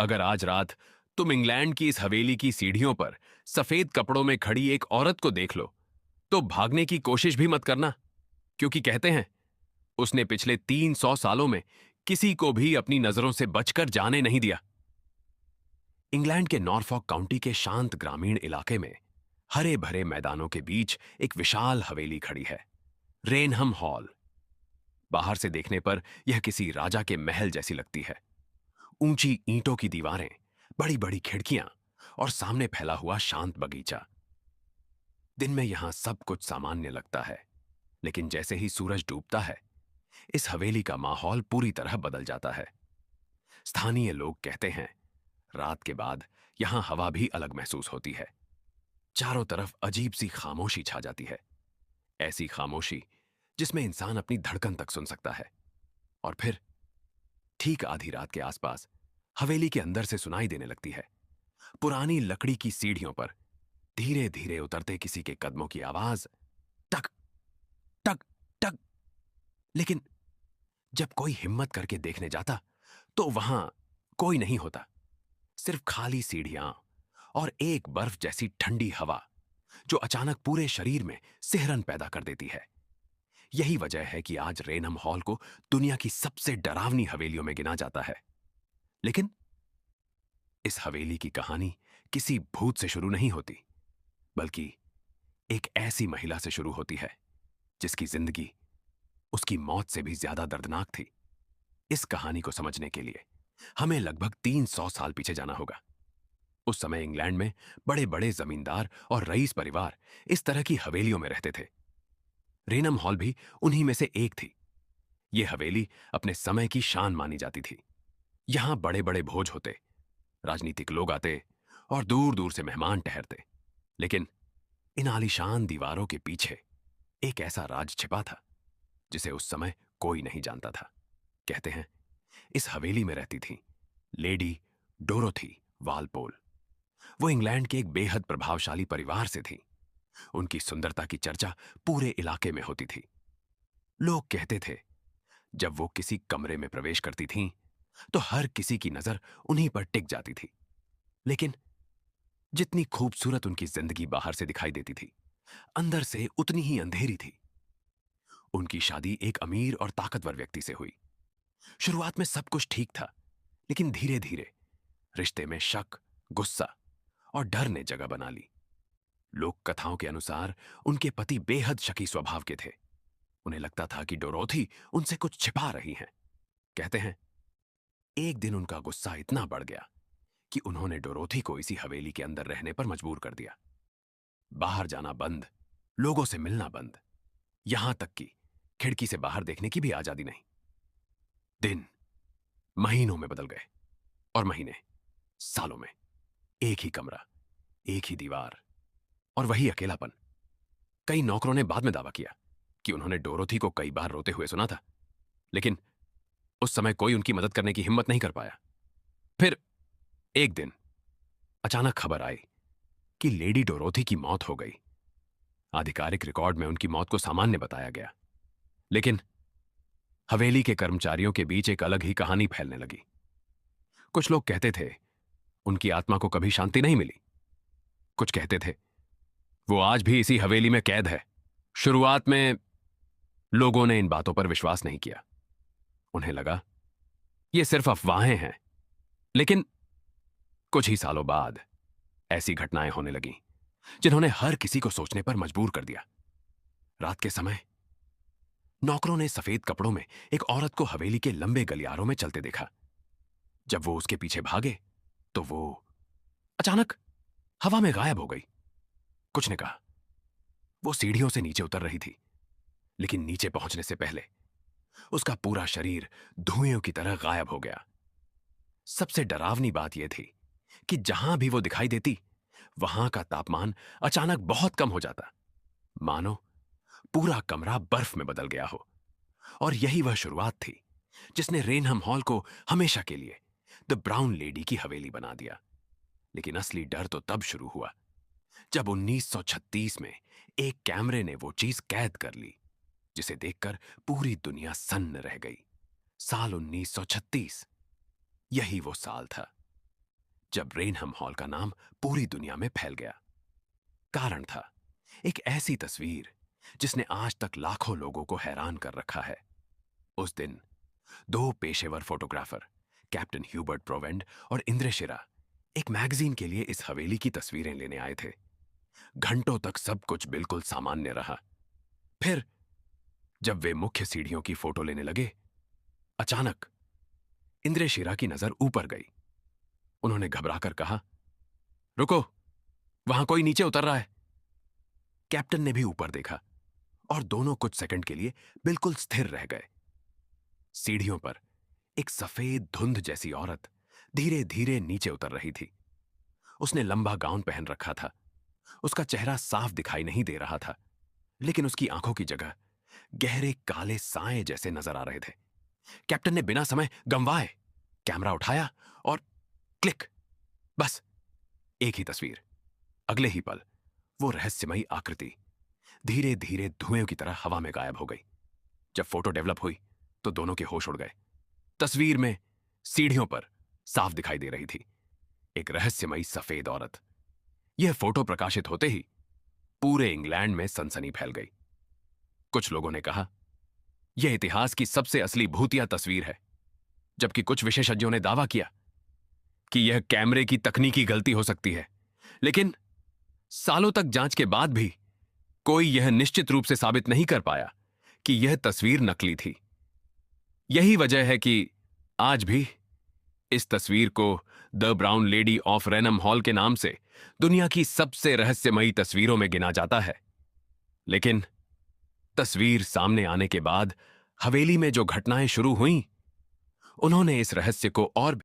अगर आज रात तुम इंग्लैंड की इस हवेली की सीढ़ियों पर सफेद कपड़ों में खड़ी एक औरत को देख लो, तो भागने की कोशिश भी मत करना, क्योंकि कहते हैं उसने पिछले 300 सालों में किसी को भी अपनी नजरों से बचकर जाने नहीं दिया। इंग्लैंड के नॉरफॉक काउंटी के शांत ग्रामीण इलाके में हरे भरे मैदानों के बीच एक विशाल हवेली खड़ी है, रेनहम हॉल। बाहर से देखने पर यह किसी राजा के महल जैसी लगती है। ऊंची ईंटों की दीवारें, बड़ी बड़ी खिड़कियां और सामने फैला हुआ शांत बगीचा। दिन में यहां सब कुछ सामान्य लगता है, लेकिन जैसे ही सूरज डूबता है, इस हवेली का माहौल पूरी तरह बदल जाता है। स्थानीय लोग कहते हैं रात के बाद यहां हवा भी अलग महसूस होती है। चारों तरफ अजीब सी खामोशी छा जाती है, ऐसी खामोशी जिसमें इंसान अपनी धड़कन तक सुन सकता है। और फिर ठीक आधी रात के आसपास हवेली के अंदर से सुनाई देने लगती है पुरानी लकड़ी की सीढ़ियों पर धीरे धीरे उतरते किसी के कदमों की आवाज। टक टक टक। लेकिन जब कोई हिम्मत करके देखने जाता तो वहां कोई नहीं होता, सिर्फ खाली सीढ़ियां और एक बर्फ जैसी ठंडी हवा जो अचानक पूरे शरीर में सिहरन पैदा कर देती है। यही वजह है कि आज रेनम हॉल को दुनिया की सबसे डरावनी हवेलियों में गिना जाता है। लेकिन इस हवेली की कहानी किसी भूत से शुरू नहीं होती, बल्कि एक ऐसी महिला से शुरू होती है जिसकी जिंदगी उसकी मौत से भी ज्यादा दर्दनाक थी। इस कहानी को समझने के लिए हमें लगभग 300 साल पीछे जाना होगा। उस समय इंग्लैंड में बड़े बड़े जमींदार और रईस परिवार इस तरह की हवेलियों में रहते थे। रेनम हॉल भी उन्हीं में से एक थी। यह हवेली अपने समय की शान मानी जाती थी। यहां बड़े बड़े भोज होते, राजनीतिक लोग आते और दूर दूर से मेहमान ठहरते। लेकिन इन आलीशान दीवारों के पीछे एक ऐसा राज छिपा था जिसे उस समय कोई नहीं जानता था। कहते हैं इस हवेली में रहती थी लेडी डोरोथी वालपोल। वो इंग्लैंड के एक बेहद प्रभावशाली परिवार से थी। उनकी सुंदरता की चर्चा पूरे इलाके में होती थी। लोग कहते थे जब वो किसी कमरे में प्रवेश करती थीं, तो हर किसी की नजर उन्हीं पर टिक जाती थी। लेकिन जितनी खूबसूरत उनकी जिंदगी बाहर से दिखाई देती थी, अंदर से उतनी ही अंधेरी थी। उनकी शादी एक अमीर और ताकतवर व्यक्ति से हुई। शुरुआत में सब कुछ ठीक था, लेकिन धीरे धीरे रिश्ते में शक, गुस्सा और डर ने जगह बना ली। लोक कथाओं के अनुसार उनके पति बेहद शकी स्वभाव के थे। उन्हें लगता था कि डोरोथी उनसे कुछ छिपा रही हैं। कहते हैं एक दिन उनका गुस्सा इतना बढ़ गया कि उन्होंने डोरोथी को इसी हवेली के अंदर रहने पर मजबूर कर दिया। बाहर जाना बंद, लोगों से मिलना बंद, यहां तक कि खिड़की से बाहर देखने की भी आजादी नहीं। दिन महीनों में बदल गए और महीने सालों में। एक ही कमरा, एक ही दीवार और वही अकेलापन। कई नौकरों ने बाद में दावा किया कि उन्होंने डोरोथी को कई बार रोते हुए सुना था, लेकिन उस समय कोई उनकी मदद करने की हिम्मत नहीं कर पाया। फिर एक दिन अचानक खबर आई कि लेडी डोरोथी की मौत हो गई। आधिकारिक रिकॉर्ड में उनकी मौत को सामान्य बताया गया, लेकिन हवेली के कर्मचारियों के बीच एक अलग ही कहानी फैलने लगी। कुछ लोग कहते थे उनकी आत्मा को कभी शांति नहीं मिली। कुछ कहते थे वो आज भी इसी हवेली में कैद है। शुरुआत में लोगों ने इन बातों पर विश्वास नहीं किया। उन्हें लगा ये सिर्फ अफवाहें हैं। लेकिन कुछ ही सालों बाद ऐसी घटनाएं होने लगीं जिन्होंने हर किसी को सोचने पर मजबूर कर दिया। रात के समय नौकरों ने सफेद कपड़ों में एक औरत को हवेली के लंबे गलियारों में चलते देखा। जब वो उसके पीछे भागे तो वो अचानक हवा में गायब हो गई। कुछ ने कहा वो सीढ़ियों से नीचे उतर रही थी, लेकिन नीचे पहुंचने से पहले उसका पूरा शरीर धुएं की तरह गायब हो गया। सबसे डरावनी बात यह थी कि जहां भी वो दिखाई देती, वहां का तापमान अचानक बहुत कम हो जाता, मानो पूरा कमरा बर्फ में बदल गया हो। और यही वह शुरुआत थी जिसने रेनहम हॉल को हमेशा के लिए द ब्राउन लेडी की हवेली बना दिया। लेकिन असली डर तो तब शुरू हुआ जब 1936 में एक कैमरे ने वो चीज कैद कर ली जिसे देखकर पूरी दुनिया सन्न रह गई। साल 1936, यही वो साल था जब रेनहम हॉल का नाम पूरी दुनिया में फैल गया। कारण था एक ऐसी तस्वीर जिसने आज तक लाखों लोगों को हैरान कर रखा है। उस दिन दो पेशेवर फोटोग्राफर, कैप्टन ह्यूबर्ट प्रोवेंड और इंद्रेशिरा, एक मैगजीन के लिए इस हवेली की तस्वीरें लेने आए थे। घंटों तक सब कुछ बिल्कुल सामान्य रहा। फिर जब वे मुख्य सीढ़ियों की फोटो लेने लगे, अचानक इंद्रेशिरा की नजर ऊपर गई। उन्होंने घबराकर कहा, रुको, वहां कोई नीचे उतर रहा है। कैप्टन ने भी ऊपर देखा और दोनों कुछ सेकंड के लिए बिल्कुल स्थिर रह गए। सीढ़ियों पर एक सफेद धुंध जैसी औरत धीरे धीरे नीचे उतर रही थी। उसने लंबा गाउन पहन रखा था। उसका चेहरा साफ दिखाई नहीं दे रहा था, लेकिन उसकी आंखों की जगह गहरे काले साए जैसे नजर आ रहे थे। कैप्टन ने बिना समय गंवाए कैमरा उठाया और क्लिक, बस एक ही तस्वीर। अगले ही पल वो रहस्यमयी आकृति धीरे धीरे धुएं की तरह हवा में गायब हो गई। जब फोटो डेवलप हुई तो दोनों के होश उड़ गए। तस्वीर में सीढ़ियों पर साफ दिखाई दे रही थी एक रहस्यमयी सफेद औरत। यह फोटो प्रकाशित होते ही पूरे इंग्लैंड में सनसनी फैल गई। कुछ लोगों ने कहा, यह इतिहास की सबसे असली भूतिया तस्वीर है, जबकि कुछ विशेषज्ञों ने दावा किया कि यह कैमरे की तकनीकी गलती हो सकती है। लेकिन सालों तक जांच के बाद भी कोई यह निश्चित रूप से साबित नहीं कर पाया कि यह तस्वीर नकली थी। यही वजह है कि आज भी इस तस्वीर को the brown lady of Raynham hall के नाम से दुनिया की सबसे रहस्यमयी तस्वीरों में गिना जाता है। लेकिन तस्वीर सामने आने के बाद हवेली में जो घटनाएं शुरू हुईं, उन्होंने इस रहस्य को और